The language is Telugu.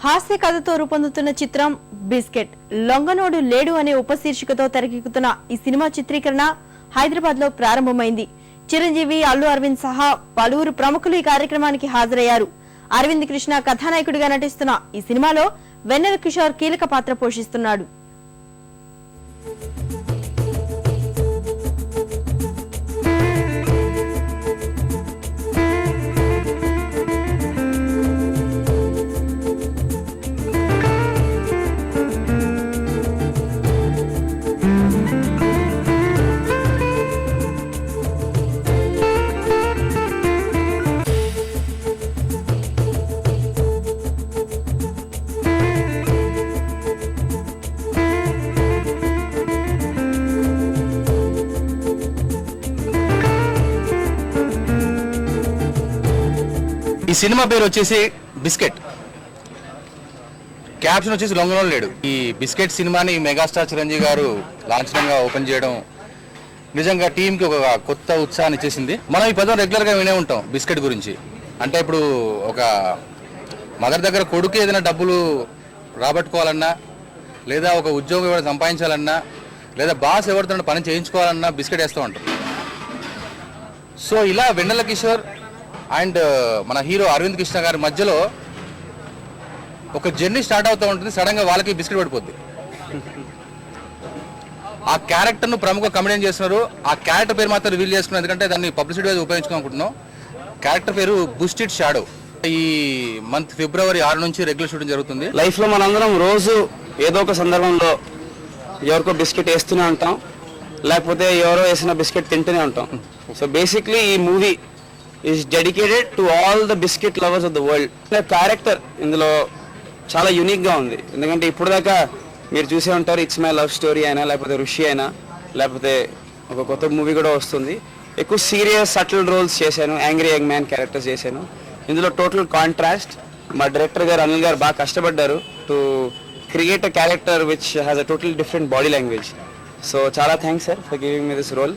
హాస్య కథతో రూపొందుతున్న చిత్రం బిస్కెట్ లొంగనోడు లేడు అనే ఉపశీర్షికతో తెరకెక్కుతున్న ఈ సినిమా చిత్రీకరణ హైదరాబాద్ లో ప్రారంభమైంది. చిరంజీవి, అల్లు అరవింద్ సహా పలువురు ప్రముఖులు ఈ కార్యక్రమానికి హాజరయ్యారు. అరవింద్ కృష్ణ కథానాయకుడిగా నటిస్తున్న ఈ సినిమాలో వెన్నెల కిషోర్ కీలక పాత్ర పోషిస్తున్నాడు. ఈ సినిమా పేరు వచ్చేసి బిస్కెట్, క్యాప్షన్ వచ్చేసి లొంగనోడు లేడు. ఈ బిస్కెట్ సినిమాని మెగాస్టార్ చిరంజీవి గారు లాంఛనంగా ఓపెన్ చేయడం నిజంగా టీంకి ఒక కొత్త ఉత్సాహాన్ని ఇచ్చేసింది. మనం ఈ పదం రెగ్యులర్గా వినే ఉంటాం బిస్కెట్ గురించి. అంటే ఇప్పుడు ఒక మదర్ దగ్గర కొడుకు ఏదైనా డబ్బులు రాబట్టుకోవాలన్నా, లేదా ఒక ఉద్యోగం ఎవరైనా సంపాదించాలన్నా, లేదా బాస్ ఎవరితో పని చేయించుకోవాలన్నా బిస్కెట్ వేస్తూ ఉంటారు. సో ఇలా వెన్నెల కిషోర్ అండ్ మన హీరో అరవింద్ కృష్ణ గారి మధ్యలో ఒక జర్నీ స్టార్ట్ అవుతూ ఉంటుంది. సడన్గా వాళ్ళకి బిస్కెట్ పడిపోద్ది. ఆ క్యారెక్టర్ను ప్రముఖ కమెడియన్ చేస్తున్నారు. ఆ క్యారెక్టర్ పేరు మాత్రం రివీల్ చేసుకున్నాం, ఎందుకంటే దాన్ని పబ్లిసిటీ ఉపయోగించుకోనుకుంటున్నాం. క్యారెక్టర్ పేరు బుస్టెడ్ షాడో. ఈ మంత్ ఫిబ్రవరి 6 నుంచి రెగ్యులర్ షూటింగ్ జరుగుతుంది. లైఫ్లో మనందరం రోజు ఏదో ఒక సందర్భంలో ఎవరికో బిస్కెట్ వేస్తూనే ఉంటాం, లేకపోతే ఎవరో వేసిన బిస్కెట్ తింటూనే ఉంటాం. సో బేసిక్లీ ఈ movie is dedicated to all the biscuit lovers of the world. Character ఇందులో చాలా యూనిక్గా ఉంది. ఎందుకంటే ఇప్పుడు దాకా మీరు చూసే ఉంటారు, ఇట్స్ మై లవ్ స్టోరీ అయినా, లేకపోతే ఋషి అయినా, లేకపోతే ఒక కొత్త మూవీ కూడా వస్తుంది. ఎక్కువ సీరియస్ సటిల్ రోల్స్ చేశాను, యాంగ్రీ యంగ్ మ్యాన్ క్యారెక్టర్స్ చేశాను. ఇందులో టోటల్ కాంట్రాస్ట్. మా డైరెక్టర్ గారు అనిల్ గారు బాగా కష్టపడ్డారు to create a character which has a total different body language. So చాలా thanks sir for giving me this role.